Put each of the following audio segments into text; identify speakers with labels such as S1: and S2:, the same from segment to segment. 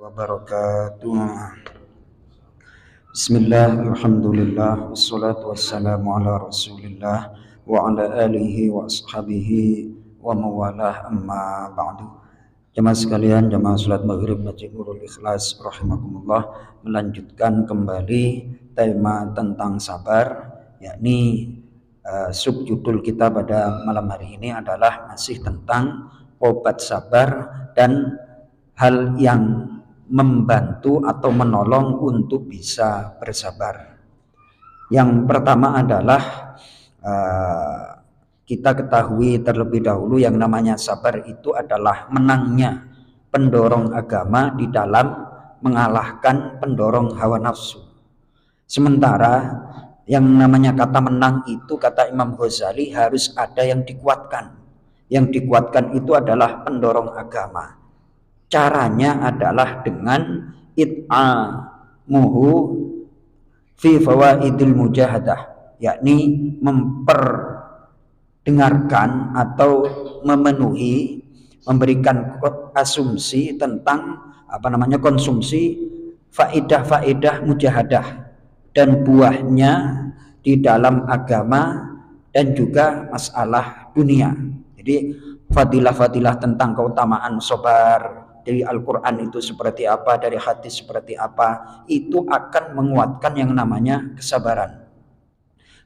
S1: wabarakatuh. Bismillah, alhamdulillah, wassalatu wassalamu ala rasulillah wa ala alihi wa ashabihi wa mawalah, amma ba'du. Jemaah sekalian, jemaah salat maghrib Masjid Nurul Ikhlas rahimakumullah, melanjutkan kembali tema tentang sabar, yakni subjudul kita pada malam hari ini adalah masih tentang obat sabar dan hal yang membantu atau menolong untuk bisa bersabar. Yang pertama adalah kita ketahui terlebih dahulu yang namanya sabar itu adalah menangnya pendorong agama di dalam mengalahkan pendorong hawa nafsu. Sementara yang namanya kata menang itu, kata Imam Ghazali, harus ada yang dikuatkan. Yang dikuatkan itu adalah pendorong agama. Caranya adalah dengan it'amuhu fi fawaidil mujahadah, yakni memperdengarkan atau memenuhi, memberikan asumsi tentang konsumsi faedah-faedah mujahadah dan buahnya di dalam agama dan juga masalah dunia. Jadi fadilah-fadilah tentang keutamaan sabar dari Al-Quran itu seperti apa, dari hadis seperti apa, itu akan menguatkan yang namanya kesabaran.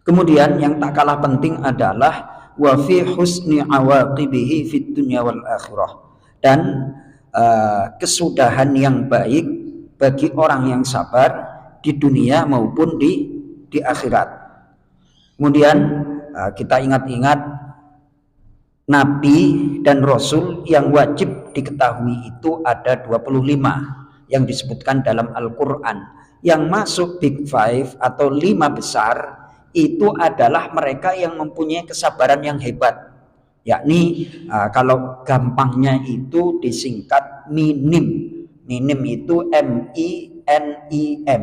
S1: Kemudian yang tak kalah penting adalah wa fi husni awaqibihi fid dunya wal akhirah, dan kesudahan yang baik bagi orang yang sabar di dunia maupun di akhirat. Kemudian kita ingat-ingat Nabi dan Rasul yang wajib diketahui itu ada 25 yang disebutkan dalam Al-Quran. Yang masuk Big Five atau 5 besar itu adalah mereka yang mempunyai kesabaran yang hebat. Yakni kalau gampangnya itu disingkat minim. Minim itu M-I-N-I-M.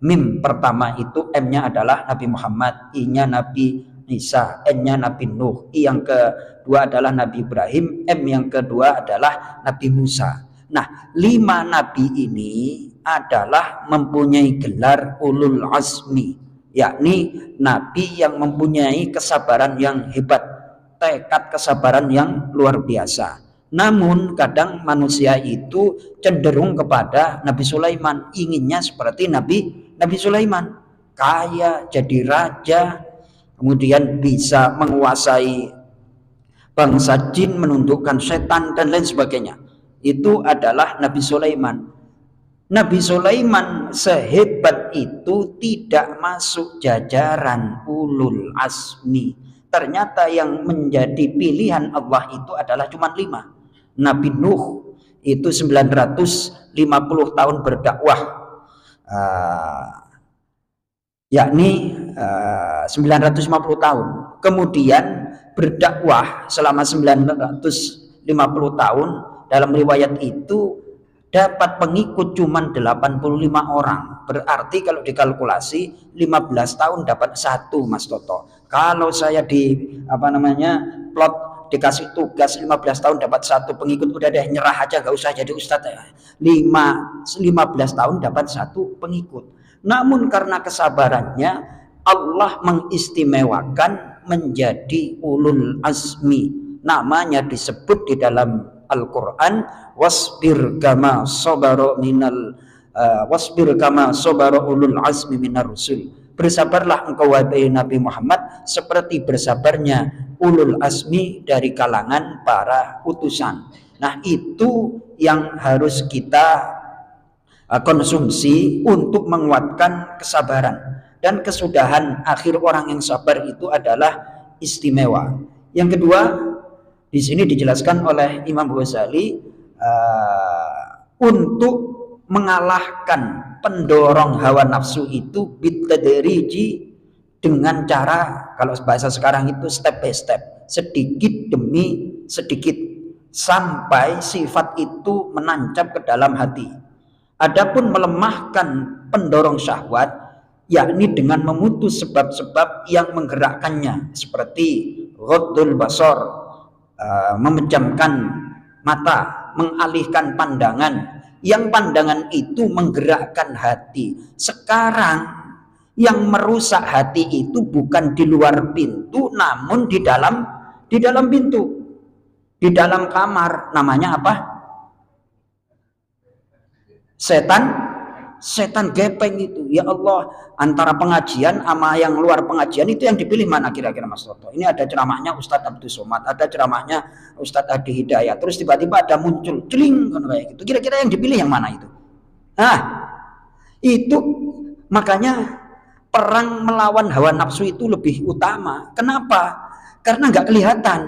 S1: Mim pertama itu M-nya adalah Nabi Muhammad, I-nya Nabi Isa, N-nya Nabi Nuh, I yang kedua adalah Nabi Ibrahim, M yang kedua adalah Nabi Musa. Nah, 5 nabi ini adalah mempunyai gelar ulul azmi, yakni nabi yang mempunyai kesabaran yang hebat, tekad kesabaran yang luar biasa. Namun kadang manusia itu cenderung kepada Nabi Sulaiman, inginnya seperti Nabi Sulaiman, kaya, jadi raja, kemudian bisa menguasai bangsa jin, menundukkan setan dan lain sebagainya. Itu adalah Nabi Sulaiman. Nabi Sulaiman sehebat itu tidak masuk jajaran ulul azmi. Ternyata yang menjadi pilihan Allah itu adalah cuma 5. Nabi Nuh itu 950 tahun berdakwah, yakni 950 tahun. Kemudian berdakwah selama 950 tahun, dalam riwayat itu dapat pengikut cuma 85 orang. Berarti kalau dikalkulasi 15 tahun dapat 1, Mas Toto. Kalau saya plot dikasih tugas 15 tahun dapat 1 pengikut, udah deh nyerah aja, gak usah jadi ustadz ya. 15 tahun dapat 1 pengikut. Namun karena kesabarannya, Allah mengistimewakan menjadi ulul azmi. Namanya disebut di dalam Al-Quran, wasbir kama sabara ulul azmi minar rusul. Bersabarlah engkau wahai Nabi Muhammad seperti bersabarnya ulul azmi dari kalangan para utusan. Nah, itu yang harus kita konsumsi untuk menguatkan kesabaran. Dan kesudahan akhir orang yang sabar itu adalah istimewa. Yang kedua, di sini dijelaskan oleh Imam Ghazali untuk mengalahkan pendorong hawa nafsu itu bitadriji, dengan cara, kalau bahasa sekarang itu step by step, sedikit demi sedikit, sampai sifat itu menancap ke dalam hati. Adapun melemahkan pendorong syahwat, yakni dengan memutus sebab-sebab yang menggerakkannya, seperti ghaddul basar, memejamkan mata, mengalihkan pandangan, yang pandangan itu menggerakkan hati. Sekarang yang merusak hati itu bukan di luar pintu, namun di dalam pintu, di dalam kamar. Namanya apa? Setan gepeng itu. Ya Allah, antara pengajian sama yang luar pengajian itu yang dipilih mana kira-kira Mas Toto? Ini ada ceramahnya Ustadz Abdul Somad, ada ceramahnya Ustadz Adi Hidayat, terus tiba-tiba ada muncul celing kayak gitu. Kira-kira yang dipilih yang mana itu? Nah, itu makanya perang melawan hawa nafsu itu lebih utama. Kenapa? Karena nggak kelihatan.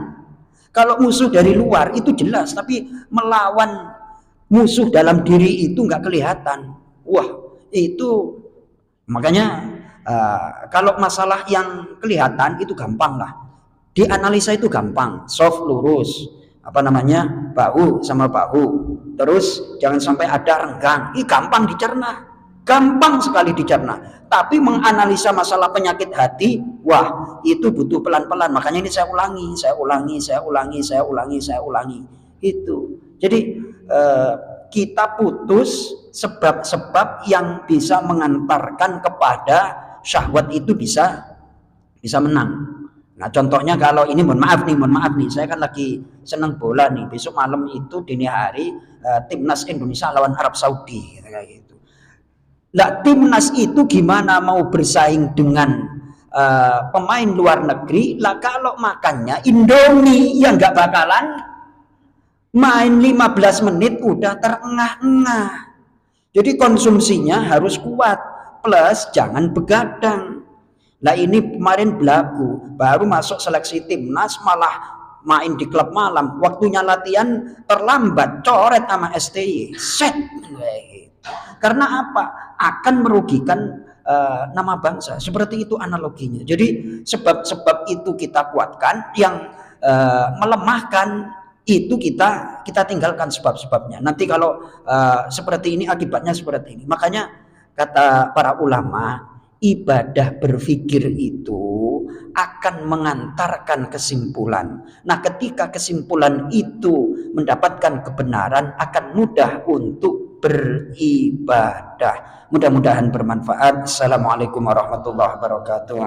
S1: Kalau musuh dari luar itu jelas, tapi melawan musuh dalam diri itu nggak kelihatan. Wah, itu makanya kalau masalah yang kelihatan itu gampang lah, dianalisa itu gampang, soft lurus, apa namanya, bahu sama bahu, terus jangan sampai ada renggang, ini gampang dicerna, gampang sekali dicerna. Tapi menganalisa masalah penyakit hati, wah itu butuh pelan-pelan. Makanya ini saya ulangi itu. Jadi kita putus sebab-sebab yang bisa mengantarkan kepada syahwat itu bisa menang. Nah contohnya kalau ini mohon maaf nih, saya kan lagi seneng bola nih, besok malam itu dini hari timnas Indonesia lawan Arab Saudi kayak gitu. Lah timnas itu gimana mau bersaing dengan pemain luar negeri lah kalau makannya Indomie yang nggak bakalan main 15 menit udah terengah-engah. Jadi konsumsinya harus kuat, plus jangan begadang. Nah ini kemarin berlaku, baru masuk seleksi timnas malah main di klub malam, waktunya latihan terlambat, coret sama STY, set. Karena apa? Akan merugikan nama bangsa. Seperti itu analoginya. Jadi sebab-sebab itu kita kuatkan, yang melemahkan itu kita tinggalkan sebab-sebabnya. Nanti kalau seperti ini akibatnya seperti ini. Makanya kata para ulama, ibadah berpikir itu akan mengantarkan kesimpulan. Nah, ketika kesimpulan itu mendapatkan kebenaran, akan mudah untuk beribadah. Mudah-mudahan bermanfaat. Assalamualaikum warahmatullahi wabarakatuh.